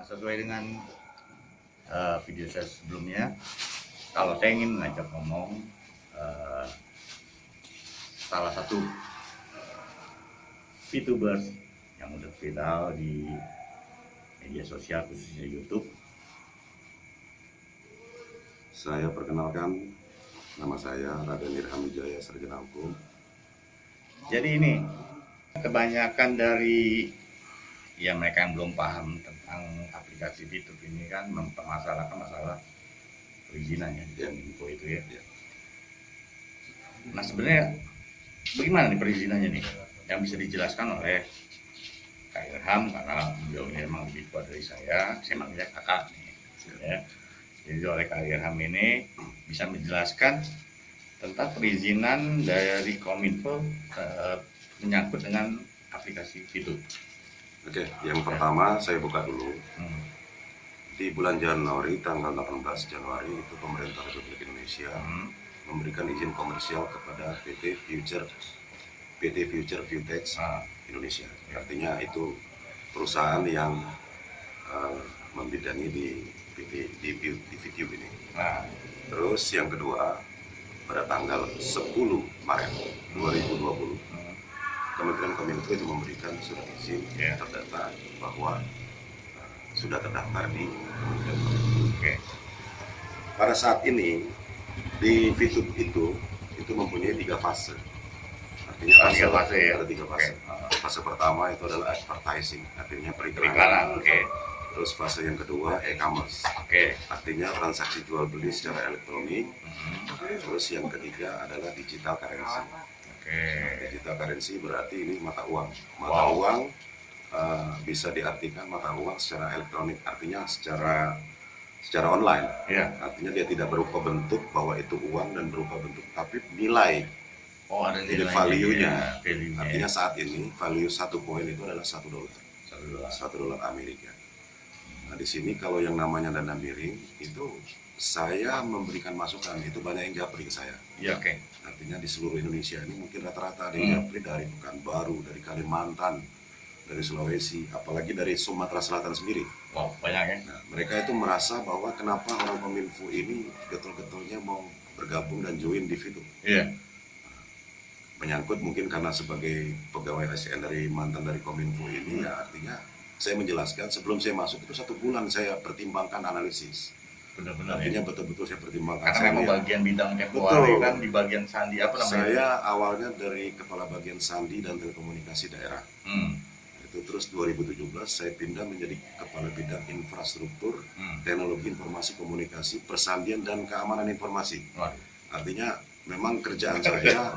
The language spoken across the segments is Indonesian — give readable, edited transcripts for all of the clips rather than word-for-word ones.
sesuai dengan video saya sebelumnya, kalau saya ingin mengajak ngomong salah satu VTubers yang udah viral di media sosial khususnya YouTube. Saya perkenalkan, nama saya Raden Irham Wijaya, sarjana hukum. Jadi ini kebanyakan dari mereka yang belum paham tentang aplikasi VTube ini kan mempermasalahkan masalah perizinannya dan info itu ya. Nah sebenarnya bagaimana nih perizinannya nih yang bisa dijelaskan oleh Kak Irham, karena beliau ini memang lebih tua dari saya manggilnya kakak nih ya. Jadi oleh Kak Irham ini bisa menjelaskan tentang perizinan dari Kominfo menyangkut dengan aplikasi VTube. Oke, yang pertama saya buka dulu. Di bulan Januari, tanggal 18 Januari itu pemerintah Republik Indonesia memberikan izin komersial kepada PT Future Viewtech Indonesia. Artinya itu perusahaan yang membidangi di VTube ini. Terus yang kedua, pada tanggal 10 Maret 2020 Kementerian Kominfo itu memberikan surat izin terdata bahwa sudah terdaftar di Kementerian Kominfo. Pada saat ini di VTube itu mempunyai 3 fase. Artinya ada 3 fase. Fase pertama itu adalah advertising, artinya periklanan. Terus fase yang kedua e-commerce, artinya transaksi jual beli secara elektronik. Terus yang ketiga adalah digital currency. Digital currency berarti ini mata uang. Mata uang bisa diartikan mata uang secara elektronik, artinya secara online. Artinya dia tidak berupa bentuk bahwa itu uang dan berupa bentuk, tapi nilai. Ada jadi value-nya. Artinya saat ini value 1 koin itu adalah $1. $1 Amerika. Nah di sini kalau yang namanya dana miring itu saya memberikan masukan, itu banyak yang japri ke saya. Artinya di seluruh Indonesia ini mungkin rata-rata ada yang japri dari Pekanbaru, dari Kalimantan, dari Sulawesi, apalagi dari Sumatera Selatan sendiri. Banyak ya. Nah, mereka itu merasa bahwa kenapa orang Kominfo ini getol-getolnya mau bergabung dan join di VTube. Menyangkut mungkin karena sebagai pegawai ASN dari mantan dari Kominfo ini, ya artinya saya menjelaskan sebelum saya masuk itu 1 bulan saya pertimbangkan analisis. Artinya betul-betul saya pertimbangkan. Karena memang bagian bidang tempohari kan di bagian sandi apa namanya? Saya awalnya dari kepala bagian sandi dan telekomunikasi daerah. Itu terus 2017 saya pindah menjadi kepala bidang infrastruktur, teknologi informasi komunikasi, persandian dan keamanan informasi. Artinya memang kerjaan saya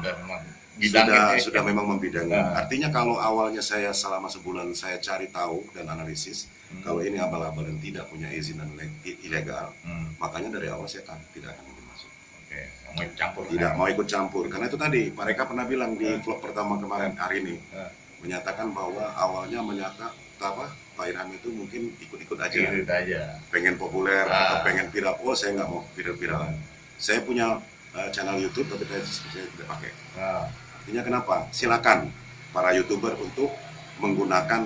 sudah memang membidangi. Artinya kalau awalnya saya selama sebulan saya cari tahu dan analisis, kalau ini abal-abal dan tidak punya izin dan ilegal, makanya dari awal saya tidak akan masuk. Tidak mau ikut campur, karena itu tadi mereka pernah bilang di vlog pertama kemarin hari ini, menyatakan bahwa awalnya Pak Irham itu mungkin ikut-ikut aja, pengen populer atau pengen viral. Saya nggak mau viral-viralan. Saya punya channel YouTube tapi saya tidak pakai. Artinya kenapa? Silakan para YouTuber untuk menggunakan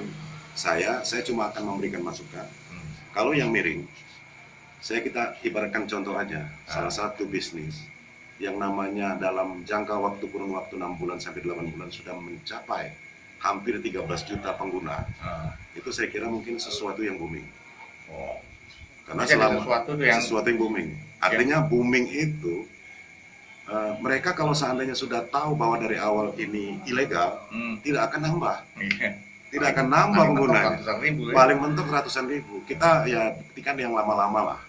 saya cuma akan memberikan masukan. Kalau yang miring, kita ibaratkan contoh aja, salah satu bisnis yang namanya dalam jangka waktu kurun waktu 6 bulan sampai 8 bulan sudah mencapai hampir 13 juta pengguna. Itu saya kira mungkin sesuatu yang booming. Karena sesuatu yang booming. Artinya booming itu mereka kalau seandainya sudah tahu bahwa dari awal ini ilegal, tidak akan nambah. Tidak akan nambah penggunanya. Paling mentok ratusan ribu. Kita ya buktikan yang lama-lama lah.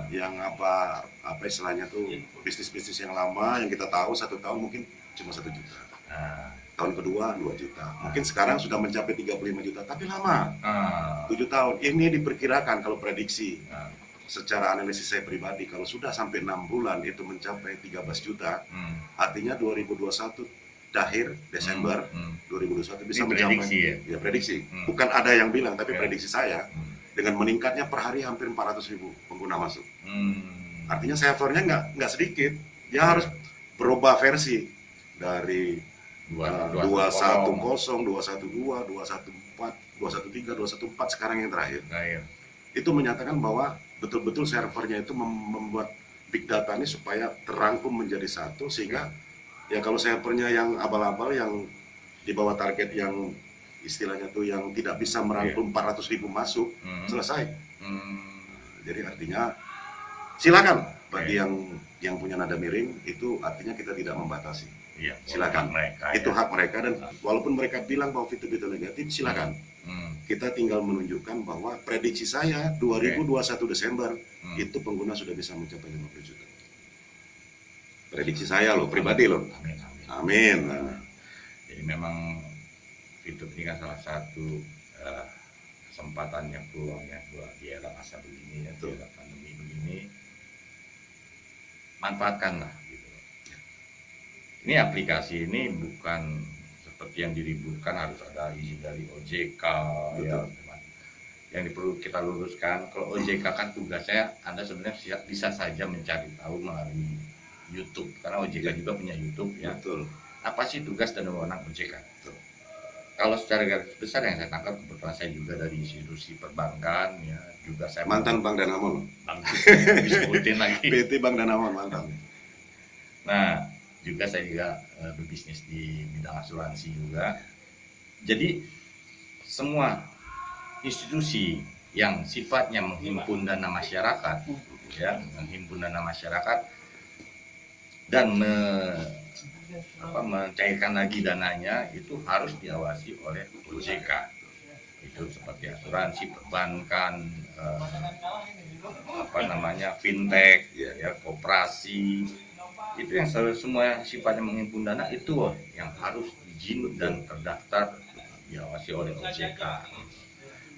Yang apa istilahnya tuh bisnis-bisnis yang lama yang kita tahu 1 tahun mungkin cuma 1 juta. Tahun kedua 2 juta. Mungkin sekarang sudah mencapai 35 juta, tapi lama. 7 tahun. Ini diperkirakan kalau prediksi. Secara analisis saya pribadi, kalau sudah sampai 6 bulan itu mencapai 13 juta, artinya 2021 akhir Desember 2021 bisa mencapai prediksi. Bukan ada yang bilang, tapi prediksi saya dengan meningkatnya per hari hampir 400.000 pengguna masuk. Artinya servernya nggak sedikit, dia harus berubah versi dari 210, 212, 214, 213, 214 sekarang yang terakhir. itu menyatakan bahwa betul-betul servernya itu membuat big data ini supaya terangkum menjadi satu, sehingga ya kalau servernya yang abal-abal, yang di bawah target, yang istilahnya tuh yang tidak bisa merangkum 400.000 masuk, selesai. Jadi artinya silakan bagi yang punya nada miring, itu artinya kita tidak membatasi. Silakan, itu hak mereka, dan walaupun mereka bilang bahwa VTube itu negatif, silakan. Kita tinggal menunjukkan bahwa prediksi saya 2021 Desember itu pengguna sudah bisa mencapai 50 juta. Prediksi saya loh, pribadi loh. Amin. Jadi memang VTube ini kan salah satu kesempatannya, peluangnya buat di era masa begini, ya, di era pandemi begini, manfaatkanlah gitu. Ini aplikasi ini bukan seperti yang diributkan harus ada izin dari OJK, ya. Yang perlu kita luruskan, kalau OJK kan tugasnya Anda sebenarnya bisa saja mencari tahu melalui YouTube, karena OJK juga punya YouTube, ya. Betul. Apa sih tugas dan wewenang OJK? Kalau secara garis besar yang saya tangkap, kebetulan saya juga dari institusi perbankan, ya, juga saya mantan Bank Danamon, disebutin lagi. PT Bank Danamon mantan. Nah, juga saya juga berbisnis di bidang asuransi juga. Jadi semua institusi yang sifatnya menghimpun dana masyarakat, ya, menghimpun dana masyarakat dan mencairkan lagi dananya, itu harus diawasi oleh OJK. Itu seperti asuransi, perbankan, fintech, ya, koperasi. Itu yang semua sifatnya menghimpun dana, itu yang harus izin dan terdaftar diawasi oleh OJK.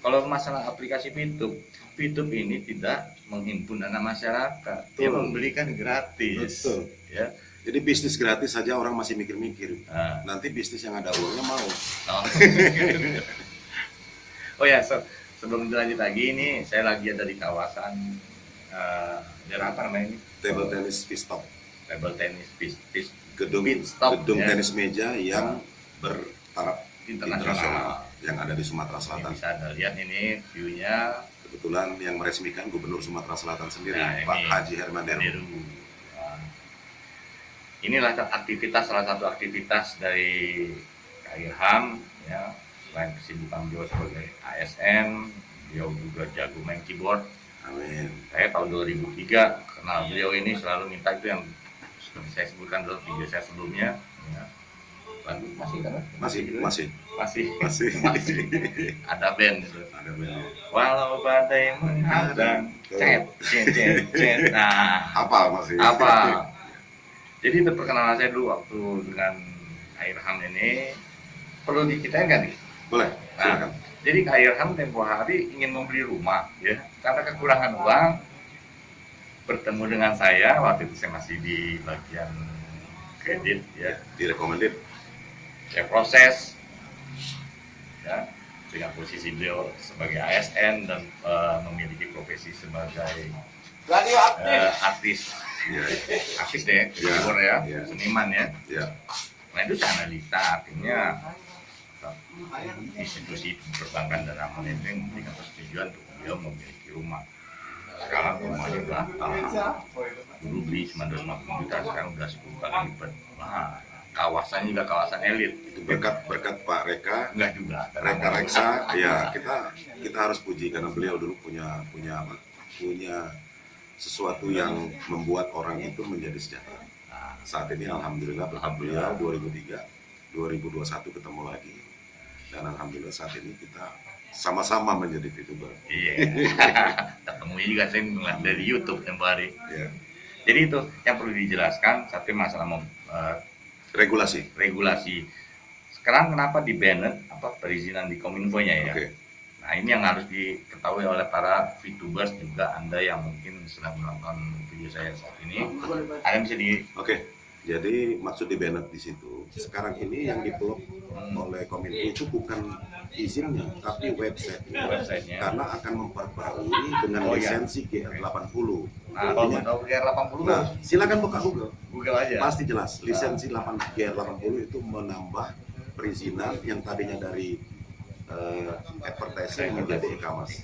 Kalau masalah aplikasi VTube ini tidak menghimpun dana masyarakat, dia memberikan gratis. Betul. Ya. Jadi bisnis gratis saja orang masih mikir-mikir. Nanti bisnis yang ada uangnya mau. Oh ya, sebelum dilanjut lagi, ini saya lagi ada di kawasan daerah apa namanya ini? Table tennis pistop. Table tennis pistop. Gedung Ya. tenis meja yang bertaraf Internasional yang ada di Sumatera Selatan. Ini bisa Anda lihat ini view-nya. Kebetulan yang meresmikan Gubernur Sumatera Selatan sendiri, Nah, Pak ini Haji Herman Deru. Inilah salah satu aktivitas dari Kak Ilham, ya. Selain kesibukan beliau sebagai ASN, beliau juga jago main keyboard. Amin. Saya tahun 2003 kenal beliau ini, selalu minta itu yang seperti saya sebutkan dalam video saya sebelumnya, ya. Lagu masih ada band gitu. Ada band. Walau badai menghadang, cet. Nah, Apa masih? apa? Jadi itu perkenalan saya dulu waktu dengan Kak Ilham ini. Perlu diceritain nggak nih? Boleh, silakan. Jadi Kak Ilham tempo hari ingin membeli rumah, ya, karena kekurangan uang. Bertemu dengan saya, waktu itu saya masih di bagian kredit, ya. Direkomendit. Saya proses, ya, dengan posisi beliau sebagai ASN dan memiliki profesi sebagai artis. Ya. Artis deh, keyboard ya, seniman ya. Ya. Nah itu saya analisa, artinya institusi perbankan dan aman ini memberikan persetujuan untuk beliau memiliki rumah. Sekarang rumahnya udah dulu beli 950 juta, sekarang udah 10 kali lipat. Nah, kawasannya juga kawasan elit. Itu berkat Pak Reka. Enggak juga. Reka Reksa, ya kita harus puji karena beliau dulu punya sesuatu yang membuat orang itu menjadi sejahtera. Saat ini alhamdulillah berkat beliau 2003, 2021 ketemu lagi, dan alhamdulillah saat ini kita sama-sama menjadi VTuber. Iya. Ketemu juga saya ngeliat dari YouTube tempo hari. Ya. Jadi itu yang perlu dijelaskan, satu masalah regulasi. Sekarang kenapa di banned perizinan di Kominfo-nya ya? Oke. Nah ini yang harus diketahui oleh para VTubers, juga Anda yang mungkin sedang menonton video saya saat ini. Anda bisa Oke. Jadi maksud di banned di situ sekarang ini yang diplot oleh Kominfo itu bukan izinnya, tapi websitenya. Karena akan memperbarui dengan lisensi GR80. Nah, kalau mau tahu GR80, nah, silakan buka Google aja. Pasti jelas. Lisensi GR80 itu menambah perizinan yang tadinya dari advertising menjadi e-commerce.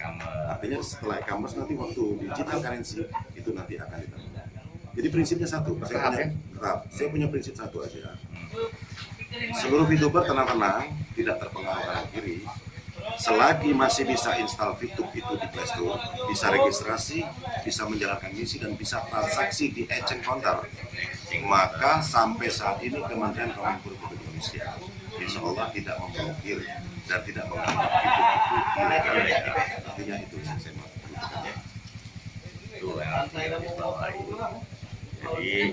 Artinya setelah e-commerce nanti waktu digital currency itu nanti akan ditambah. Jadi prinsipnya satu, saya punya prinsip satu aja. Seluruh VTuber tenang-tenang, tidak terpengaruh kanan kiri. Selagi masih bisa install VTube itu di Play Store, bisa registrasi, bisa menjalankan misi dan bisa transaksi di exchange counter, maka sampai saat ini Kementerian Kominfo Republik Indonesia insya Allah tidak memblokir dan tidak menganggap VTube itu ilegal. Artinya itu yang saya mau katakan. Itu yang harus dibawahi. Jadi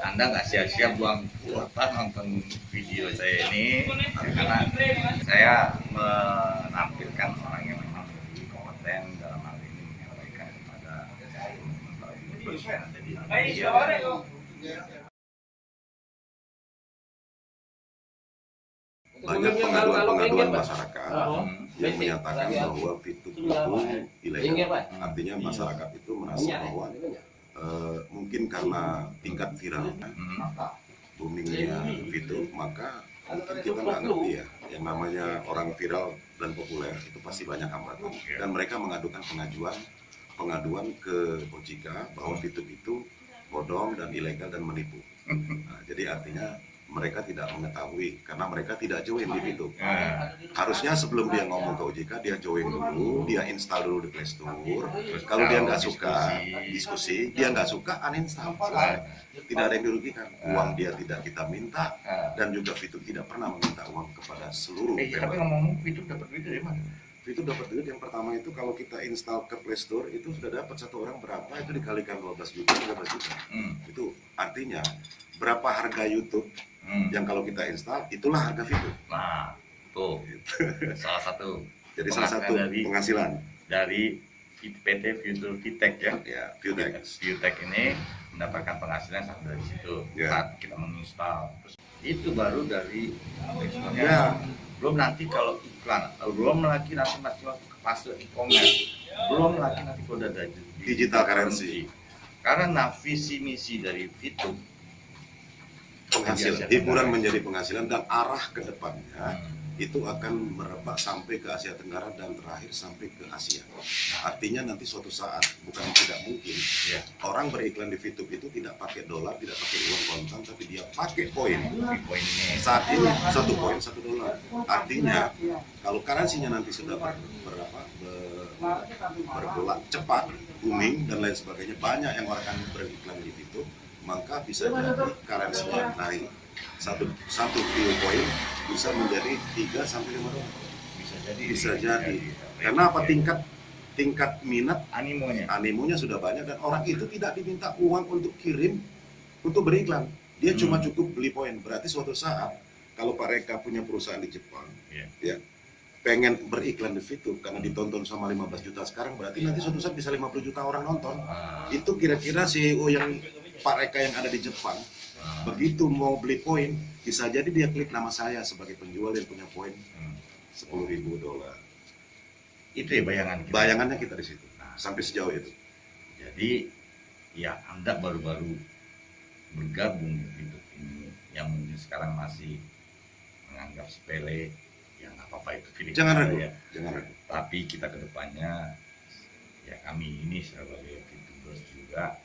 Anda nggak sia-sia buang kuota nonton video saya ini, karena saya menampilkan orang yang memang lebih kompeten dalam hal ini menyampaikan kepada teman-teman yang ada di Indonesia. Banyak pengaduan masyarakat yang menyatakan bahwa VTube itu ilegal. Artinya masyarakat itu merasa bahwa mungkin karena tingkat viral boomingnya VTube, maka mungkin kita nggak ngerti ya, yang namanya orang viral dan populer itu pasti banyak hambatan, dan mereka mengadukan pengaduan ke OJK bahwa VTube itu bodong dan ilegal dan menipu. Nah, jadi artinya mereka tidak mengetahui karena mereka tidak join di VTube. Harusnya sebelum dia ngomong ke OJK, dia join dulu, dia install dulu di Play Store. Kalau dia nggak suka, diskusi, dia nggak suka, uninstall. Tidak ada yang dirugikan. Uang dia tidak kita minta, dan juga VTube tidak pernah meminta uang kepada seluruh. Tapi ngomong VTube dapat duit dari mana? VTube dapat duit yang pertama itu kalau kita install ke Play Store itu sudah dapat satu orang berapa, itu dikalikan 12 juta, 13 juta. Itu artinya berapa harga YouTube yang kalau kita install, itulah harga VTube. Nah, tuh salah satu. Jadi salah satu penghasilan dari PT Future Vitek ya. Ya, Vitek. Vitek ini mendapatkan penghasilan sampai dari situ. Saat kita menginstal. Terus itu baru dari belum nanti kalau iklan, belum lagi nanti masuk ke fase e-commerce, belum lagi nanti kalau ada digital currency. Karena visi misi dari VTube penghasilan, hiburan menjadi penghasilan, dan arah ke depannya itu akan merebak sampai ke Asia Tenggara dan terakhir sampai ke Asia. Artinya nanti suatu saat, bukan tidak mungkin, orang beriklan di VTube itu tidak pakai dolar, tidak pakai uang kontan, tapi dia pakai poin. Saat ini 1 poin $1. Artinya kalau currency-nya nanti sudah bergolak cepat, booming dan lain sebagainya, banyak yang orang akan beriklan di VTube, maka bisa jadi currency-nya naik. Satu poin bisa menjadi 3 sampai 5 dolar. Bisa jadi. Karena apa? Tingkat minat, animonya sudah banyak, dan orang itu tidak diminta uang untuk kirim untuk beriklan. Dia cuma cukup beli poin. Berarti suatu saat kalau Pak Reka punya perusahaan di Jepang, ya pengen beriklan di VTube karena ditonton sama 15 juta sekarang, berarti nanti suatu saat bisa 50 juta orang nonton. Itu kira-kira CEO yang Pak Reka yang ada di Jepang, begitu mau beli poin, bisa jadi dia klik nama saya sebagai penjual yang punya poin $10.000. Itu ya bayangan kita. Bayangannya kita di situ. Sampai sejauh itu. Jadi ya Anda baru-baru bergabung di VTube ini, yang mungkin sekarang masih menganggap sepele, ya nggak apa-apa, itu pilih. Jangan ragu. Tapi kita kedepannya, ya kami ini sebagai VTubers juga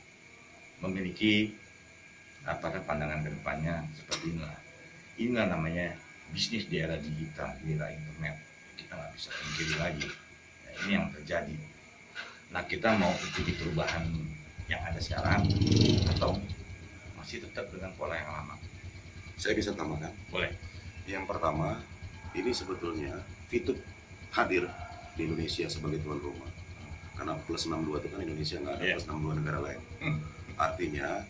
memiliki pandangan kedepannya seperti inilah. Inilah namanya bisnis di era digital, di era internet. Kita nggak bisa pungkiri lagi. Nah, ini yang terjadi. Nah, kita mau ikuti perubahan yang ada sekarang atau masih tetap dengan pola yang lama? Saya bisa tambahkan. Boleh. Yang pertama, ini sebetulnya VTube hadir di Indonesia sebagai tuan rumah. Karena plus 62 itu kan Indonesia, nggak ada plus 62 negara lain. Artinya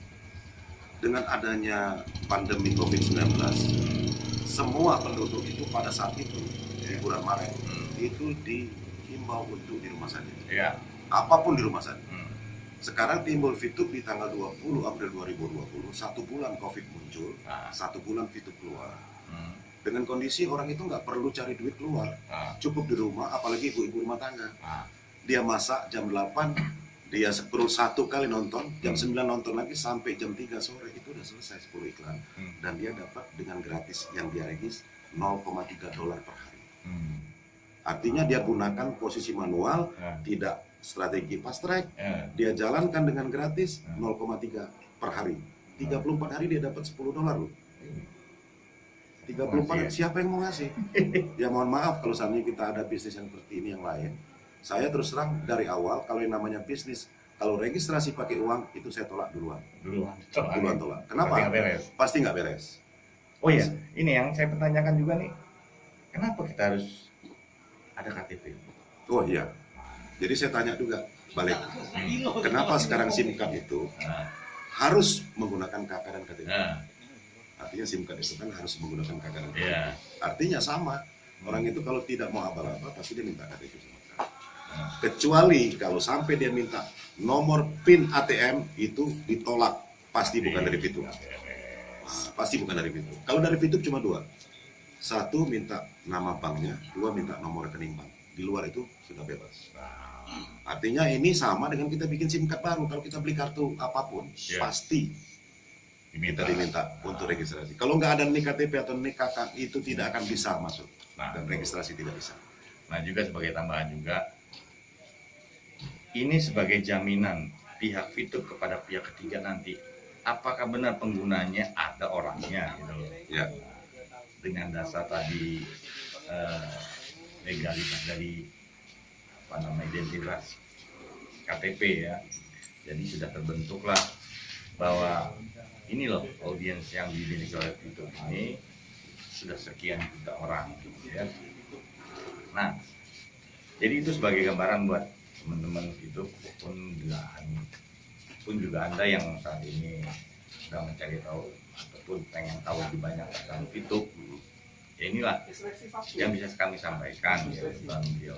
dengan adanya pandemi COVID-19, semua penduduk itu pada saat itu di bulan Maret itu dihimbau untuk di rumah saja. Apapun di rumah saja. Sekarang timbul VTube di tanggal 20 April 2020, 1 bulan COVID muncul, 1 bulan VTube keluar. Dengan kondisi orang itu nggak perlu cari duit keluar, cukup di rumah, apalagi ibu-ibu rumah tangga. Dia masak jam 8, dia scroll 1 kali nonton, jam 9 nonton lagi sampai jam 3 sore, itu udah selesai 10 iklan. Dan dia dapat dengan gratis yang dia regis $0,3 per hari. Artinya dia gunakan posisi manual, tidak strategi fast track, dia jalankan dengan gratis 0,3 per hari. 34 hari dia dapat $10 loh. 34 siapa yang mau ngasih? Ya mohon maaf kalau seandainya kita ada bisnis yang seperti ini yang lain. Saya terus terang dari awal kalau yang namanya bisnis, kalau registrasi pakai uang itu saya tolak duluan. Duluan tolak. Kenapa? Pasti nggak beres. Oh iya, ini yang saya pertanyakan juga nih. Kenapa kita harus ada KTP? Oh iya. Jadi saya tanya juga balik. Kenapa sekarang SIM card itu harus menggunakan KK dan KTP? Artinya SIM card itu kan harus menggunakan KK dan KTP. Artinya sama. Orang itu kalau tidak mau abal-abal pasti dia minta KTP. Kecuali kalau sampai dia minta nomor PIN ATM itu ditolak, pasti bukan dari Fitur. Pasti bukan dari Fitur. Kalau dari Fitur cuma dua. Satu minta nama banknya, dua minta nomor rekening bank. Di luar itu sudah bebas. Artinya ini sama dengan kita bikin SIM card baru. Kalau kita beli kartu apapun, pasti diminta untuk registrasi. Kalau nggak ada nik KTP atau nik KK itu tidak akan bisa masuk. Dan registrasi tidak bisa. Nah juga sebagai tambahan juga, ini sebagai jaminan pihak Fitur kepada pihak ketiga nanti, apakah benar penggunanya ada orangnya gitu loh. Ya. Dengan dasar tadi legalitas dari identitas KTP ya. Jadi sudah terbentuklah bahwa ini loh audiens yang dimiliki oleh Fitur ini sudah sekian juta orang ya. Nah, jadi itu sebagai gambaran buat teman-teman Fitur pun juga Anda yang saat ini sedang mencari tahu ataupun pengen tahu lebih banyak tentang Fitur. Ya inilah yang bisa kami sampaikan ya Bang Dio.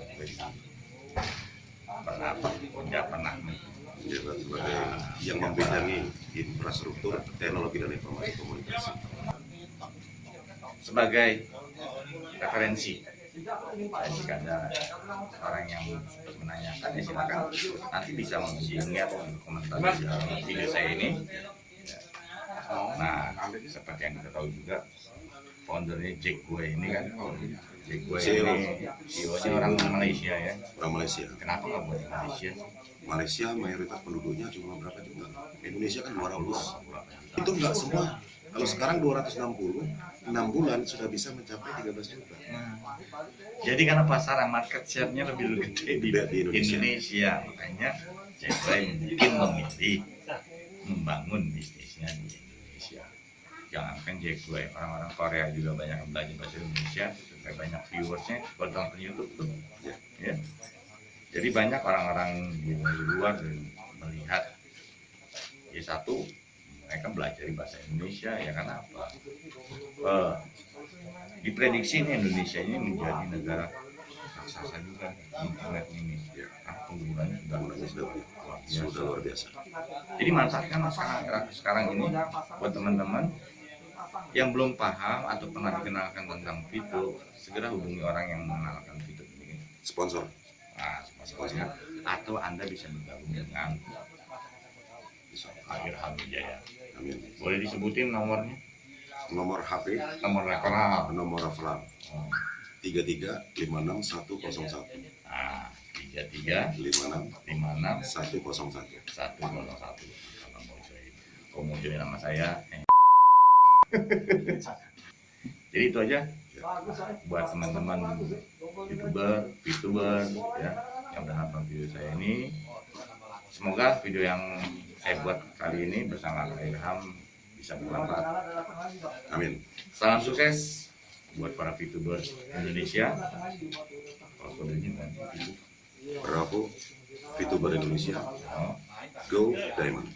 Pernah sebagai yang membidangi infrastruktur, teknologi dan informasi komunikasi. Sebagai referensi, jika ada orang yang menanyakan ya silakan nanti bisa menghubungi atau komentar di dalam video saya ini. Nah, seperti yang kita tahu juga, foundernya Jack Gue ini kan, Jack Gue ini CEO-nya orang Malaysia ya. Orang Malaysia. Kenapa nggak buat di Malaysia? Malaysia mayoritas penduduknya cuma berapa juga? Indonesia kan 200. Itu enggak semua. Kalau sekarang 260, 6 bulan sudah bisa mencapai 13 juta. Jadi karena pasaran market share-nya lebih gede di Indonesia. Makanya Jack Gue mungkin memilih membangun bisnisnya di Indonesia. Jangankan Jack Gue, orang-orang Korea juga banyak yang belajar bahasa Indonesia, supaya banyak viewersnya buat nonton YouTube tuh. Ya. Jadi banyak orang-orang di luar melihat ya satu mereka belajar bahasa Indonesia ya karena apa? Diprediksi ini Indonesia ini menjadi negara raksasa juga internet ini. Penggunanya sudah luar biasa. Jadi manfaatkan sekarang ini buat teman-teman yang belum paham atau pernah dikenalkan tentang Fitur, segera hubungi orang yang mengenalkan Fitur ini. Sponsor. Nah, sponsornya atau Anda bisa bergabung dengan Akhir Jaya. Amin. Boleh disebutin nomornya? Nomor HP, nomor referral. Nomor referral. 3356 101. Nah, 3356 101. Kalau mau join nama saya. Jadi itu aja buat teman-teman VTuber ya yang udah nonton video saya ini. Semoga video yang saya buat kali ini bersama Kak Ilham bisa bermanfaat. Amin. Salam sukses buat para VTuber Indonesia. Bravo VTuber Indonesia. Go Diamond.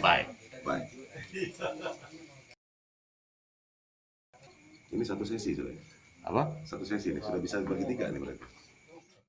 Bye. Bye. Ini satu sesi sudah. Apa? Satu sesi nih sudah bisa bagi 3 nih berarti.